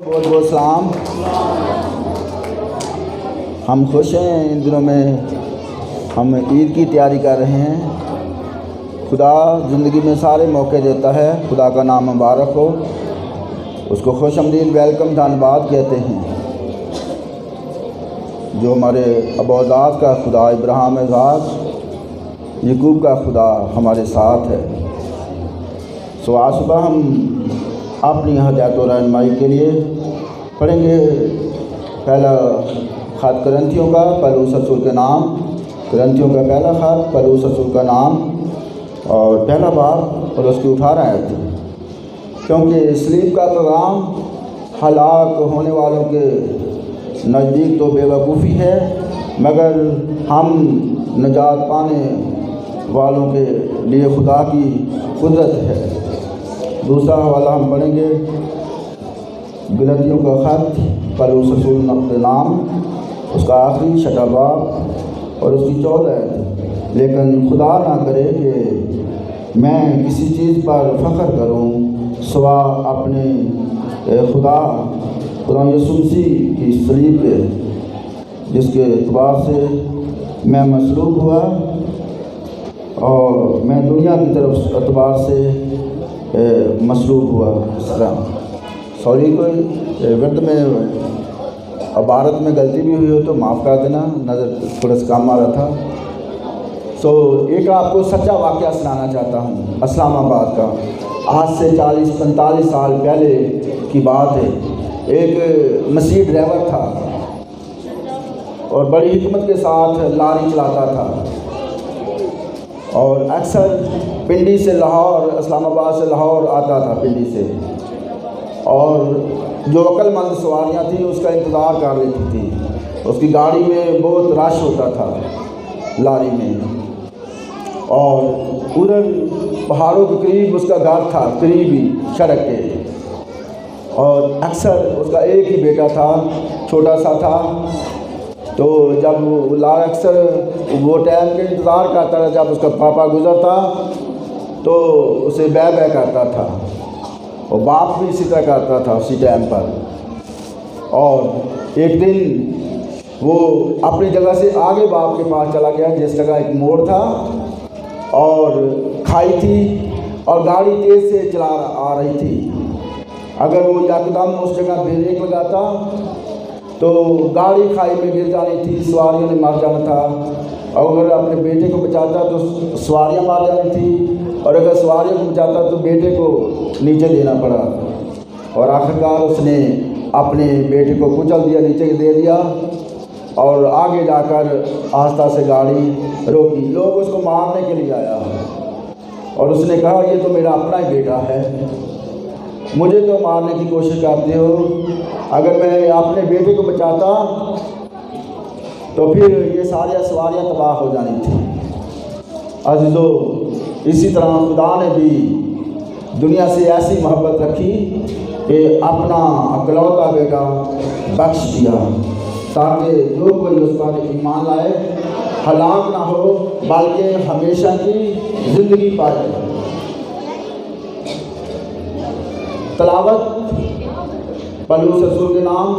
بہت بہت سلام۔ ہم خوش ہیں ان دنوں میں ہم عید کی تیاری کر رہے ہیں۔ خدا زندگی میں سارے موقع دیتا ہے، خدا کا نام مبارک ہو، اس کو خوش آمدید ویلکم دھنیواد کہتے ہیں۔ جو ہمارے ابوذات کا خدا ابراہیم ذات یعقوب کا خدا ہمارے ساتھ ہے۔ آج صبح ہم اپنی ہدایت و رہنمائی کے لیے پڑھیں گے پہلا خط کرنتھیوں کا پولس رسول کا نام، کرنتھیوں کا پہلا خط پولس رسول کا نام اور پہلا باب اور اس کی 18 آیت۔ کیونکہ صلیب کا پیغام ہلاک ہونے والوں کے نزدیک تو بے وقوفی ہے، مگر ہم نجات پانے والوں کے لیے خدا کی قدرت ہے۔ دوسرا حوالہ ہم پڑھیں گے گلتیوں کا خط پولس رسول کا نام، اس کا آخری 6 باب اور اس کی 14 آیت۔ لیکن خدا نہ کرے کہ میں کسی چیز پر فخر کروں سوا اپنے خدا یسوع مسیح کی صلیب کے، جس کے اعتبار سے میں مصلوب ہوا اور میں دنیا کی طرف اعتبار سے مصلوب ہوا۔ سوری، کوئی ورد میں عبارت میں غلطی بھی ہوئی ہو تو معاف کر دینا، نظر تھوڑا سا کام آ رہا تھا۔ ایک آپ کو سچا واقعہ سنانا چاہتا ہوں اسلام آباد کا۔ آج سے 40-45 سال پہلے کی بات ہے۔ ایک مسیح ڈرائیور تھا اور بڑی حکمت کے ساتھ لاری چلاتا تھا اور اکثر پنڈی سے لاہور، اسلام آباد سے لاہور آتا تھا پنڈی سے، اور جو عقل مند سواریاں تھیں اس کا انتظار کر لیتی تھیں۔ اس کی گاڑی میں بہت رش ہوتا تھا لاری میں، اور ادھر پہاڑوں کے قریب اس کا گھر تھا، قریبی سڑک کے، اور اکثر اس کا ایک ہی بیٹا تھا، چھوٹا سا تھا۔ تو جب اکثر وہ ٹائم کا انتظار کرتا تھا جب اس کا پاپا گزرتا تو اسے بے بے کرتا تھا، اور باپ بھی اسی طرح کرتا تھا اسی ٹائم پر۔ اور ایک دن وہ اپنی جگہ سے آگے باپ کے پاس چلا گیا، جس جگہ ایک موڑ تھا اور کھائی تھی اور گاڑی تیز سے چلا آ رہی تھی۔ اگر وہ یکدم اس جگہ بریک لگاتا تو گاڑی کھائی میں گر جانی تھی، سواریوں نے مر جانا تھا، اور اگر اپنے بیٹے کو بچاتا تو سواریاں مر جانی تھی، اور اگر سواریوں کو بچاتا تو بیٹے کو نیچے دینا پڑا، اور آخرکار اس نے اپنے بیٹے کو کچل دیا، نیچے دے دیا، اور آگے جا کر آہستہ سے گاڑی روکی۔ لوگ اس کو مارنے کے لیے آیا اور اس نے کہا یہ تو میرا اپنا ہی بیٹا ہے، مجھے تو مارنے کی کوشش کرتے ہو، اگر میں اپنے بیٹے کو بچاتا تو پھر یہ ساری سواریاں تباہ ہو جانی تھی۔ عزیزو، اسی طرح خدا نے بھی دنیا سے ایسی محبت رکھی کہ اپنا اکلوتا بیٹا بخش دیا، تاکہ جو کوئی اس پر ایمان لائے ہلاک نہ ہو بلکہ ہمیشہ کی زندگی پائے۔ تلاوت پولس رسول کے نام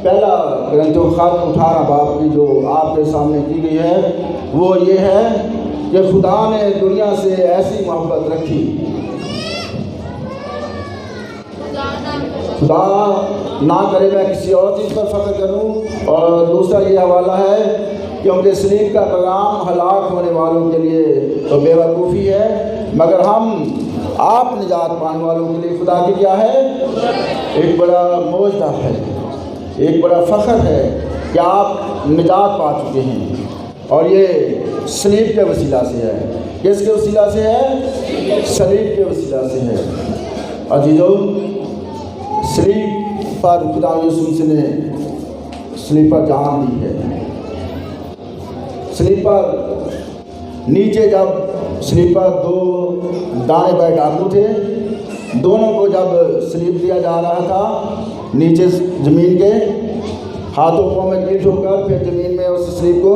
پہلا کرنتھیوں خط 18 باب کی جو آپ کے سامنے کی گئی ہے، وہ یہ ہے کہ خدا نے دنیا سے ایسی محبت رکھی۔ خدا نہ کرے میں کسی اور چیز پر فخر کروں۔ اور دوسرا یہ حوالہ ہے، کیونکہ صلیب کا پیغام ہلاک ہونے والوں کے لیے تو بے وقوفی ہے، مگر ہم آپ نجات پانے والوں کے لیے خدا کی کیا ہے؟ ایک بڑا معجزہ ہے، ایک بڑا فخر ہے کہ آپ نجات پا چکے ہیں، اور یہ صلیب کے وسیلہ سے ہے۔ کس کے وسیلہ سے ہے؟ صلیب کے وسیلہ سے ہے۔ عزیزو، صلیب پر خدا یسوع مسیح نے صلیب پر جان دی ہے۔ صلیب پر نیچے جب صلیب پر 2 دائیں بائیں ڈاکو تھے، دونوں کو جب صلیب دیا جا رہا تھا نیچے زمین کے، ہاتھوں پاؤں میں پیٹ ہو کر پھر زمین میں اس صلیب کو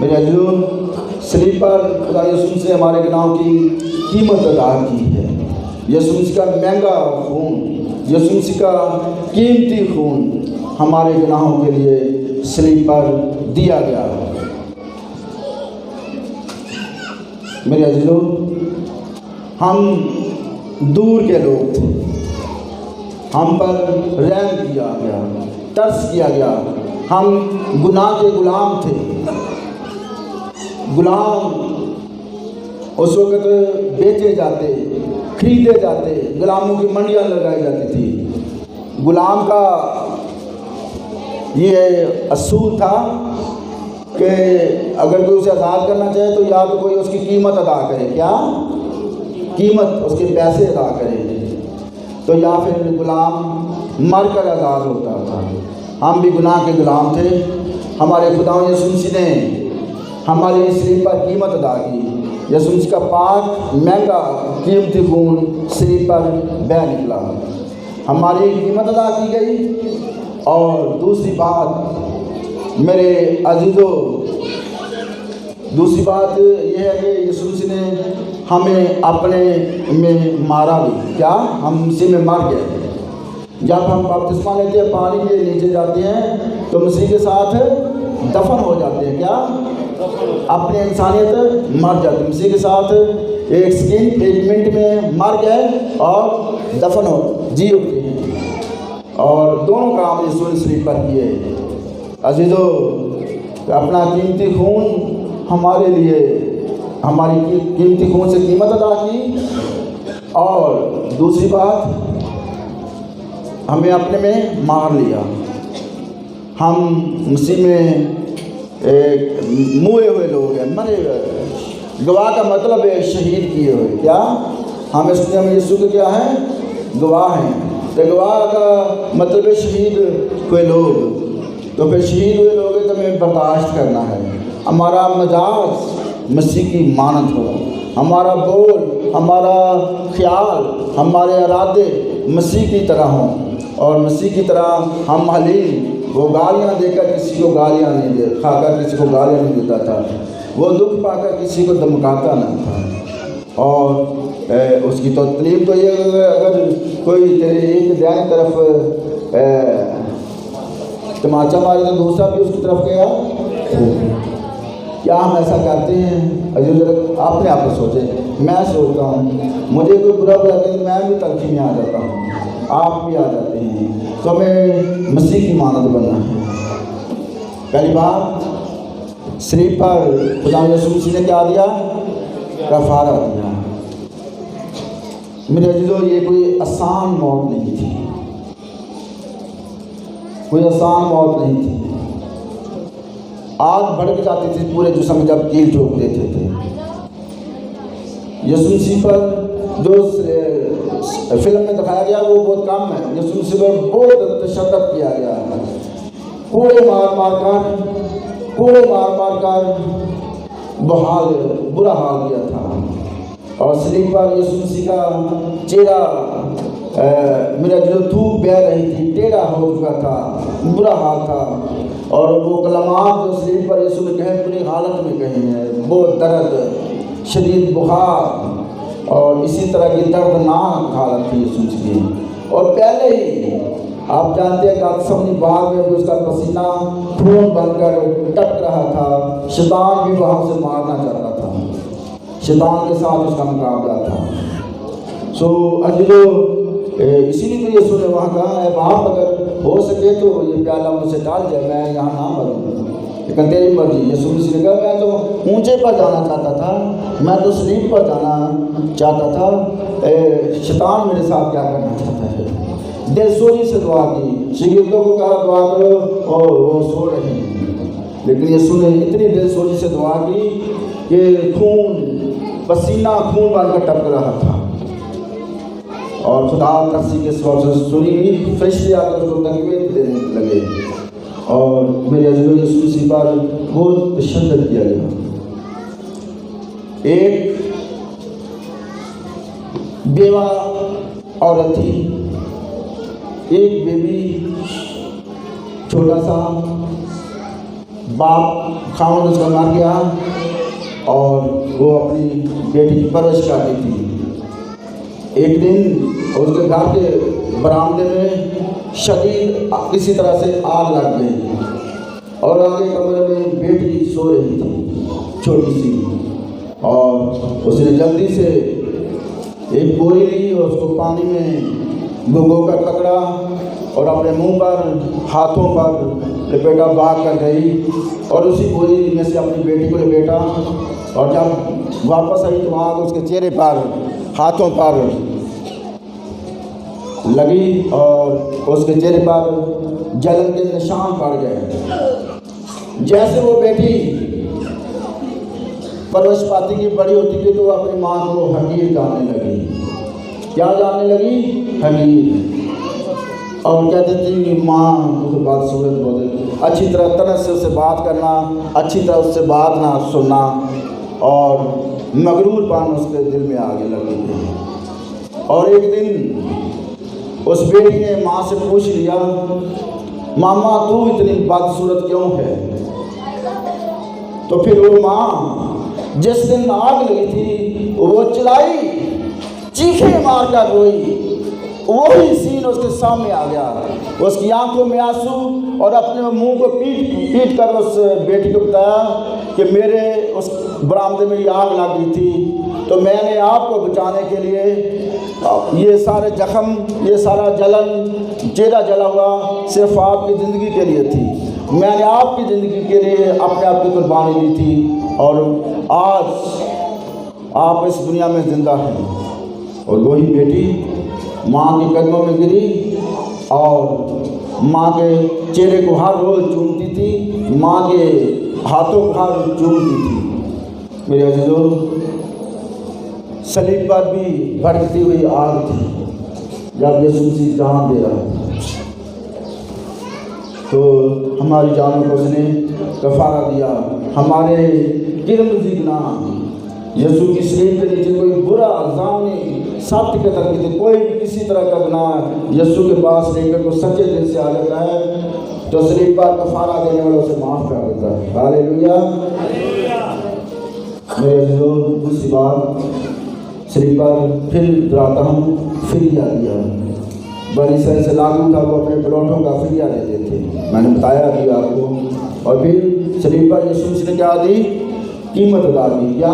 میرے عزیزوں، صلیب پر خدا یسوع سے ہمارے گناہوں کی قیمت ادا کی ہے۔ یسوع کا مہنگا خون، یسوع کا قیمتی خون ہمارے گناہوں کے لیے صلیب پر دیا گیا۔ میرے عزیزوں، ہم دور کے لوگ تھے، ہم پر رحم کیا گیا، ترس کیا گیا، ہم گناہ کے غلام تھے۔ غلام اس وقت بیچے جاتے، خریدے جاتے، غلاموں کی منڈیاں لگائی جاتی تھی۔ غلام کا یہ اصول تھا کہ اگر کوئی اسے آزاد کرنا چاہے تو یا تو کوئی اس کی قیمت ادا کرے، کیا قیمت، اس کے پیسے ادا کرے، تو یا پھر غلام مر کر آزاد ہوتا تھا۔ ہم بھی گناہ کے غلام تھے، ہمارے خدا یسوع نے ہماری صلیب پر قیمت ادا کی۔ یسوع کا پاک مہنگا قیمتی خون صلیب پر بہہ نکلا، ہماری قیمت ادا کی گئی۔ اور دوسری بات میرے عزیزوں، دوسری بات یہ ہے کہ یسوع نے ہمیں اپنے میں مارا بھی، کیا ہم اسی میں مر گئے۔ جب ہم بپتسمہ لیتے ہیں، پانی کے نیچے جاتے ہیں تو مسیح کے ساتھ دفن ہو جاتے ہیں، کیا اپنی انسانیت مر جاتی ہے مسیح کے ساتھ، ایک سیکنڈ، ایک منٹ میں مر گئے اور دفن ہو جی اٹھتے ہیں۔ اور دونوں کام یسوع نے صلیب پر کیے۔ عزیزو، اپنا قیمتی خون ہمارے لیے، ہماری قیمتی خون سے قیمت ادا کی، اور دوسری بات ہمیں اپنے میں مار لیا۔ ہم مسیح میں ایک موئے ہوئے لوگ ہیں، مرے ہوئے۔ گواہ کا مطلب ہے شہید کیے ہوئے، کیا ہم اس دنیا میں یسوع کے کیا ہیں؟ گواہ ہیں۔ تو گواہ کا مطلب ہے شہید ہوئے لوگ۔ تو پھر شہید ہوئے لوگ ہیں تو ہمیں برداشت کرنا ہے، ہمارا مزاج مسیح کی مانند ہو، ہمارا بول، ہمارا خیال، ہمارے ارادے مسیح کی طرح ہوں، اور مسیح کی طرح ہم حلیم۔ وہ گالیاں دے کر کسی کو گالیاں نہیں دے، کھا کر کسی کو گالیاں نہیں دیتا تھا، وہ دکھ پا کر کسی کو دمکاتا نہ تھا۔ اور اس کی تعلیم تو یہ ہے، اگر کوئی تیرے ایک دائیں طرف تماچا مارے تو دوسرا بھی اس کی طرف گیا۔ کیا ہم ایسا کرتے ہیں؟ آپ نے آپ کو سوچے، میں سوچتا ہوں مجھے کوئی برا لگے تو میں بھی تلخی میں آ جاتا ہوں، آپ بھی آ جاتے ہیں۔ تو ہمیں مسیح کی مانند بننا ہے۔ پہلی بات، صلیب پر خدا یسوع نے کیا دیا؟ کفارہ دیا۔ میرے عزیزو، یہ کوئی آسان موت نہیں تھی، کوئی آسان موت نہیں تھی۔ آگ بھڑک جاتی تھی پورے جسم میں جب کیل ٹھوک دیتے تھے۔ یسوع پر جو فلم میں دکھایا گیا وہ بہت کم ہے، یسوع پر بہت تشدد کیا گیا، کوڑے مار مار کر برا حال کیا تھا۔ اور صلیب پر یسوع کا چہرہ میرا جو تھوک بہہ رہی تھی، ٹیڑھا ہو چکا تھا، برا حال تھا۔ اور وہ کلمات جو صلیب پر یسوع نے کہے پوری حالت میں کہے ہیں، بہت درد، شدید بخار اور اسی طرح کی دردناک حالت تھی یسوع کی۔ اور پہلے ہی آپ جانتے ہیں گاتسمنی باغ میں اس کا پسینہ خون بن کر ٹپک رہا تھا، شیطان بھی وہاں سے مارنا چاہتا تھا، شیطان کے ساتھ اس کا مقابلہ تھا۔ عزیزو، اسی لیے تو یسوع نے وہاں کہا، اے باپ اگر ہو سکے تو یہ پیالہ مجھ سے ڈال جائے، میں یہاں نہ مروں، لیکن تیری مرضی۔ یسوع نے کہا، میں تو اونچے پر جانا چاہتا تھا، میں تو صلیب پر جانا چاہتا تھا، شیطان میرے ساتھ کیا کرنا چاہتا ہے؟ دل سوزی سے دعا کی، شاگردوں کو کہا دعا کرو، اور وہ سو رہے ہیں، لیکن یسوع نے اتنی دل سوزی سے دعا کی کہ پسینہ خون بن کر ٹپک رہا تھا۔ اور خدا ترسی کے سبب سے سنی ہوئی فرشتے آ کر اس کو تقویت دینے لگے، اور میرے عزیزو، یسوع پر بہت تشدد کیا گیا۔ ایک بیوہ عورت تھی، ایک بیبی چھوٹا سا باپ خاوند اس کا مر گیا اور وہ اپنی بیٹی کی پرورش کرتی تھی۔ ایک دن اس کے گھر کے برآمدے میں شدید کسی طرح سے آگ لگ گئی اور آگے کمرے میں بیٹی سو رہی تھی چھوٹی سی، اور اس نے جلدی سے ایک بوری لی اور اس کو پانی میں بھگو کر پکڑا اور اپنے منہ پر ہاتھوں پر لپیٹا بھاگ کر گئی اور اسی بوری میں سے اپنی بیٹی کو لپیٹا، اور جب واپس آئی تو وہاں اس کے چہرے پر ہاتھوں پر لگی اور اس کے چہرے پر جلن کے نشان پڑ گئے۔ جیسے وہ بیٹی پرورش پاتی کی بڑی ہوتی تھی تو وہ اپنی ماں کو حقیر جاننے لگی۔ کیا جاننے لگی؟ حقیر۔ اور کہتے تھے ماں تو بات صورت بہت اچھی طرح طرز سے اس سے بات کرنا، اچھی طرح اس سے بات نہ سننا، اور مغرور پان اس کے دل میں آگے لگے تھے۔ اور ایک دن اس بیٹی نے ماں سے پوچھ لیا، ماما تو اتنی بدصورت کیوں ہے؟ تو پھر وہ ماں جس دن آگ لگی تھی وہ چلائی، چیخیں مار کر روئی، وہی سین اس کے سامنے آ گیا۔ اس کی آنکھوں میں آنسو اور اپنے منہ کو پیٹ کر اس بیٹی کو بتایا کہ میرے اس برآمدے میں یہ آگ لگ گئی تھی تو میں نے آپ کو بچانے کے لیے یہ سارے زخم، یہ سارا جلن، چہرہ جلا ہوا صرف آپ کی زندگی کے لیے تھی۔ میں نے آپ کی زندگی کے لیے اپنے آپ کی قربانی دی تھی اور آج آپ اس دنیا میں زندہ ہیں۔ اور وہی بیٹی ماں کے قدموں میں گری اور ماں کے چہرے کو ہر روز چومتی تھی، ماں کے ہاتھوں کو ہر روز چومتی تھی۔ میرے عزیزو، صلیب پر بھی بھڑکتی ہوئی آگ تھی جب یسوع مسیح جان دے رہا تو ہماری جانوں کو اس نے کفارہ دیا، ہمارے کرمزی گناہ یسوع کی صلیب کے نیچے کوئی برا ضامن ثابت کے طرح کی کوئی بھی کسی طرح کا گناہ یسوع کے پاس لے کر کو سچے دل سے آ جاتا ہے تو صلیب پر کفارہ دینے والا اسے معاف کر دیتا ہے۔ ہاللیلویا۔ میرے عزیزو، دوسری بات صلیب پر پھر دہراتا ہوں، فدیہ دیا۔ بنی اسرائیل سے لاگو تھا، وہ اپنے بلوٹوں کا فدیہ دیتے تھے، میں نے بتایا ابھی آپ کو۔ اور پھر صلیب پر یسوع نے کیا دی؟ قیمت ادا کی۔ کیا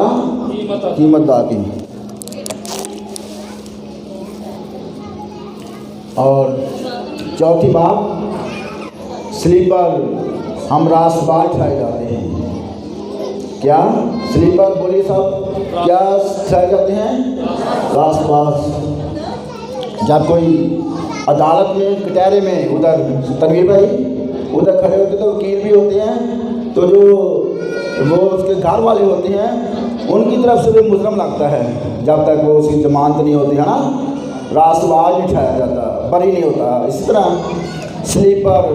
قیمت ادا کی۔ اور چوتھی بات، صلیب پر ہم راست باز ٹھہرائے جاتے ہیں۔ کیا صلیب پر بولیے صاحب، کیا ٹھہرائے جاتے ہیں؟ راست باز۔ جب کوئی عدالت میں کٹہرے میں ادھر تنویر بھائی ادھر کھڑے ہوتے تو وکیل بھی ہوتے ہیں، تو جو وہ اس کے گھر والے ہوتے ہیں ان کی طرف سے بھی مجرم لگتا ہے جب تک وہ اس کی ضمانت نہیں ہوتی ہے نا، راست باز نہیں ٹھہرایا جاتا، بری نہیں ہوتا۔ اسی طرح صلیب پر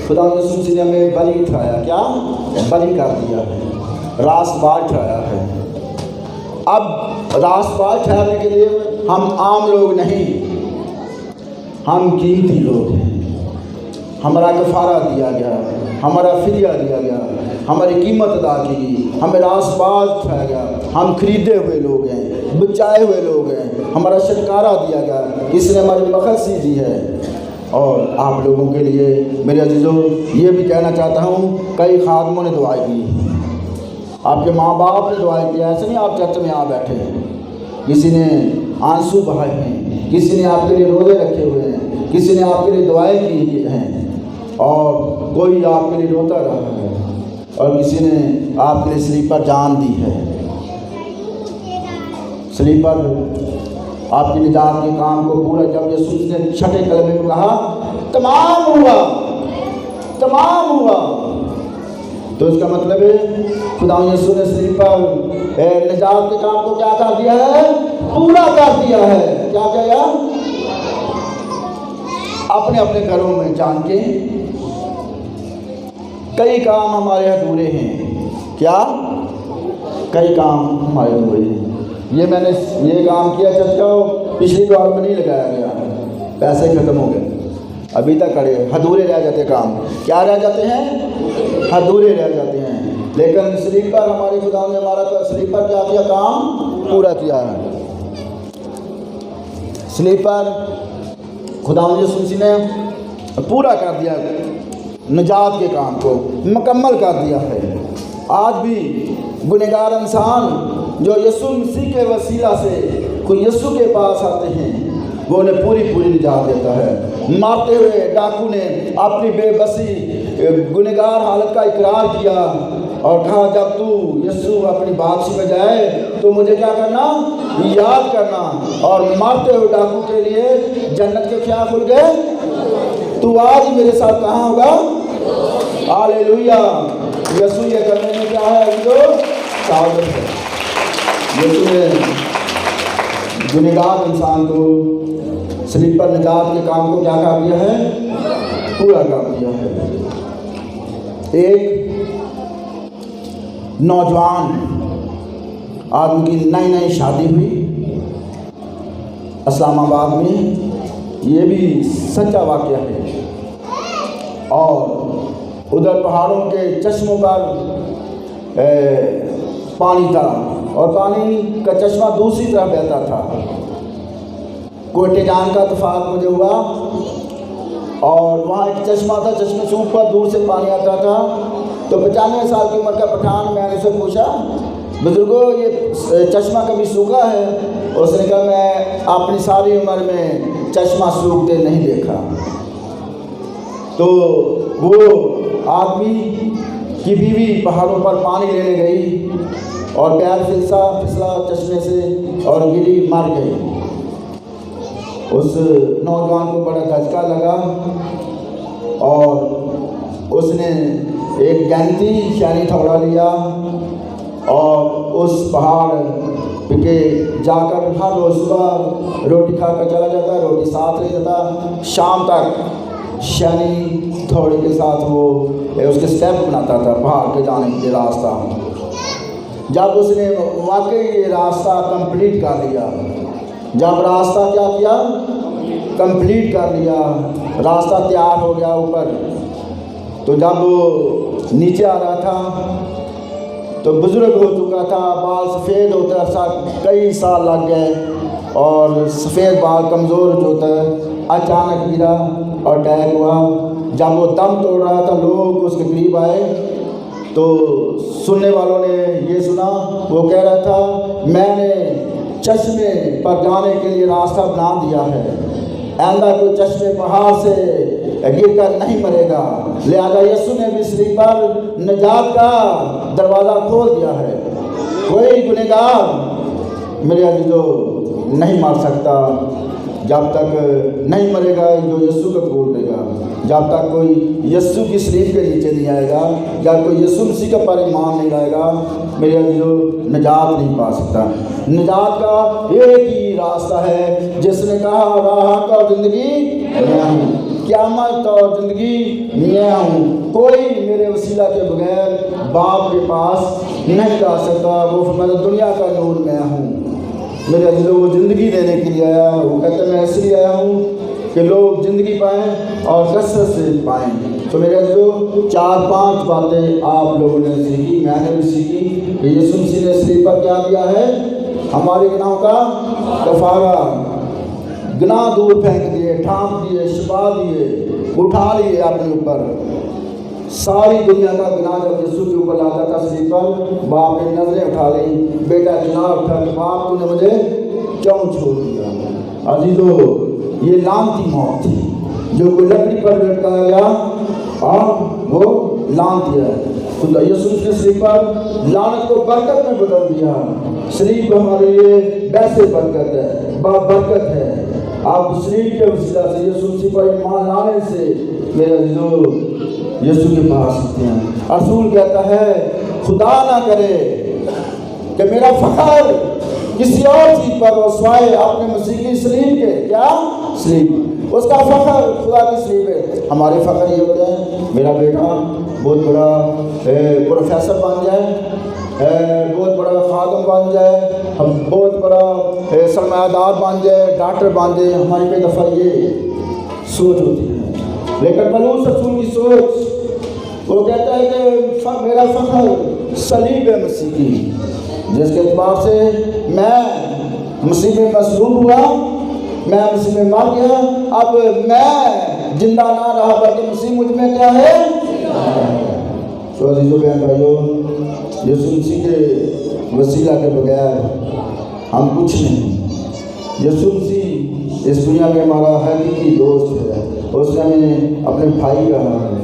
خدا یسوع مسیح نے ہمیں بری ٹھہرایا، کیا بری کر دیا ہے، راست باز ٹھہرایا ہے۔ اب راست باز ٹھہرنے کے لیے ہم عام لوگ نہیں، ہم قیمتی لوگ ہیں۔ ہمارا کفارہ دیا گیا، ہمارا فدیہ دیا گیا، ہماری قیمت ادا کی گئی، ہمیں راست باز ٹھہرایا گیا، ہم خریدے ہوئے لوگ ہیں، بچائے ہوئے لوگ ہیں، ہمارا چھٹکارا دیا گیا، کسی نے ہماری مخلصی دی ہے۔ اور آپ لوگوں کے لیے میرے عزیزوں یہ بھی کہنا چاہتا ہوں، کئی خادموں نے دعائیں کی، آپ کے ماں باپ نے دعائیں کی، ایسے نہیں آپ چرچ میں آ بیٹھے ہیں، کسی نے آنسو بہائے ہیں، کسی نے آپ کے لیے روزے رکھے ہوئے ہیں، کسی نے آپ کے لیے دعائیں کی ہیں، اور کوئی آپ کے لیے روتا رہا ہے، اور کسی نے آپ کے لیے صلیب پر جان دی ہے۔ صلیب پر آپ کی نجات کے کام کو پورا جب یسوع نے چھٹے کلمے میں کہا تمام ہوا، تمام ہوا، تو اس کا مطلب ہے خدا یسوع نے صلیب پر نجات کے کام کو کیا کر دیا ہے؟ پورا کر دیا ہے۔ کیا کیا؟ اپنے اپنے گھروں میں جان کے کئی کام ہمارے ادھورے ہیں۔ کیا؟ کئی کام ہمارے ادھورے ہیں۔ یہ میں نے یہ کام کیا چرچ کا پچھلی بار میں نہیں لگایا گیا، پیسے ختم ہو گئے، ابھی تک کھڑے، ادھورے رہ جاتے کام. کیا رہ جاتے ہیں؟ ادھورے رہ جاتے ہیں. لیکن سلیب پر ہمارے خدا نے ہمارا سلیب پر کیا کیا؟ کام پورا کیا ہے. سلیب پر خدا یسوع مسیح نے پورا کر دیا، نجات کے کام کو مکمل کر دیا ہے. آج بھی گنہگار انسان جو یسوع مسیح کے وسیلہ سے کوئی یسوع کے پاس آتے ہیں، وہ انہیں پوری نجات دیتا ہے. مارتے ہوئے ڈاکو نے اپنی بے بسی گنہگار حالت کا اقرار کیا اور کہا جب تو یسوع اپنی بادشاہی میں جائے تو مجھے کیا کرنا؟ یاد کرنا. اور مارتے ہوئے ڈاکو کے لیے جنت کے کیا کھل گئے؟ تو آج میرے ساتھ کہاں ہوگا؟ ہاللیلویہ. یسوع یہ کرنے میں کیا ہے؟ جو قادر ہے. یسوع نے گنہگار انسان کو سلیب پر نجات کے کام کو کیا کر دیا ہے؟ پورا کر دیا ہے. ایک نوجوان آدمی کی نئی شادی ہوئی اسلام آباد میں. یہ بھی سچا واقعہ ہے. اور ادھر پہاڑوں کے چشموں پر پانی تھا اور پانی کا چشمہ دوسری طرف بہتا تھا. کوئٹے جان کا اتفاق مجھے ہوا اور وہاں ایک چشمہ تھا، چشمے سے اوپر دور سے پانی آتا تھا. تو 95 سال کی عمر کا پٹھان، میں نے اسے پوچھا بزرگوں یہ چشمہ کبھی سوکھا ہے؟ اس نے کہا میں اپنی ساری عمر میں چشمہ سوکھتے نہیں دیکھا. تو وہ آدمی کی بیوی پہاڑوں پر پانی لینے گئی اور پیر پھسلا چشمے سے اور گری، مر گئی. اس نوجوان کو بڑا دھچکا لگا اور اس نے ایک گینتی شہری تھوڑا لیا اور اس پہاڑ پہ جا کر ہر روز صبح روٹی کھا کر چلا جاتا، روٹی ساتھ لے جاتا. شام تک شہری تھوڑے کے ساتھ وہ اس کے سٹیپ بناتا تھا پہاڑ کے جانے کے راستہ. جب اس نے واقعی یہ راستہ کمپلیٹ کر لیا، جب راستہ کیا کیا؟ کمپلیٹ کر لیا، راستہ تیار ہو گیا اوپر، تو جب وہ نیچے آ رہا تھا تو بزرگ ہو چکا تھا، بال سفید ہوتا ہے، کئی سال لگ گئے اور سفید بال کمزور جو ہوتا ہے. اچانک گرا اور اٹیک ہوا. جب وہ دم توڑ رہا تھا لوگ اس کے قریب آئے تو سننے والوں نے یہ سنا، وہ کہہ رہا تھا میں نے چشمے پر جانے کے لیے راستہ بنا دیا ہے، آئندہ کوئی چشمے پہاڑ سے گر کر نہیں مرے گا. لہذا یسوع نے بھی سلیب پر نجات کا دروازہ کھول دیا ہے. کوئی گنہگار میرے عزیزو نہیں مر سکتا جب تک نہیں مرے گا جو یسوع کا قبول کرے گا. جب تک کوئی یسوع کی سلیب کے نیچے نہیں آئے گا، جب کوئی یسوع مسیح کا پر ایمان نہیں لائے گا، میرے عزیزو نجات نہیں پا سکتا. نجات کا ایک ہی راستہ ہے، جس نے کہا راہ اور زندگی میں ہوں، قیامت اور زندگی میں ہوں، کوئی میرے وسیلہ کے بغیر باپ کے پاس نہیں جا سکتا. وہ فرماتا دنیا کا نور میں ہوں. میرے عزیزو وہ زندگی دینے کے لیے آیا. وہ کہتے ہیں میں اس لیے آیا ہوں کہ لوگ زندگی پائیں اور کثرت سے پائیں. تو میرے عزیزو 4-5 باتیں آپ لوگوں نے سیکھی، میں نے بھی سیکھی کہ یسوع مسیح نے سلیب پر کیا دیا ہے؟ ہمارے گناہوں کا کفارہ. گناہ دور پھینک دیے، ڈھانپ دیے، شفا دیے، اٹھا لیے اپنے اوپر. ساری دنیا کا گناہ جب یسوع کے اوپر لاتا تھا سلیب پر، باپ نے نظریں اٹھا لیں، بیٹا گناہ اٹھا کہ باپ تو نے مجھے کیوں چھوڑ دیا؟ عزیزو یہ لعنتی موت تھی جو کوئی لکڑی پر لٹکایا گیا اور وہ لعنتی ہے. خدا یسوع نے سلیب پر لعنت کو برکت میں بدل دیا. سلیب ہمارے لیے ویسے برکت ہے، برکت ہے. آپ سلیب کے وسیلہ سے یسوع مسیح پر ایمان لانے سے میرے عزیزو یسوع کے پاس آتے ہیں. رسول کہتا ہے خدا نہ کرے کہ میرا فخر کسی اور چیز پر ہو سوائے اپنے مسیح کی سلیب کے. کیا سلیب؟ اس کا فخر خدا کی سلیب ہے. ہمارے فخر یہ ہوتے ہیں میرا بیٹا بہت بڑا پروفیسر بن جائے، بہت بڑا خادم بن جائے، ہم بہت بڑا سرمایہ دار بن جائے، ڈاکٹر بن جائے. ہماری بے دفعہ یہ سوچ ہوتی ہے. لیکن پلوس رسول کی سوچ وہ کہتا ہے کہ میرا فخر صلیب مسیح کی، جس کے اعتبار سے میں مسیح میں مصلوب ہوا، میں مسیح میں مر گیا، اب میں زندہ نہ رہا بلکہ مسیح مجھ میں کیا ہے۔ تو عزیزو بہن بھائیو، یسوع مسیح کے وسیلہ کے بغیر ہم کچھ نہیں۔ یسوع مسیح اس دنیا میں ہمارا حقیقی دوست ہے، اس نے ہمیں اپنے بھائی کہا ہے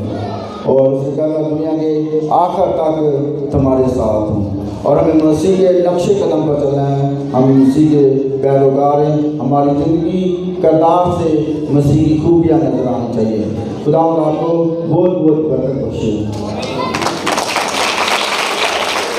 اور اس نے کہا دنیا کے آخر تک تمہارے ساتھ ہوں، اور ہمیں مسیح کے نقش قدم پر چلنا ہے، ہم مسیح کے پیروکار ہیں، ہماری زندگی کردار سے مسیح کی خوبیاں نظر آنی چاہیے۔ خدا آپ کو بہت بہت برکت بخشے۔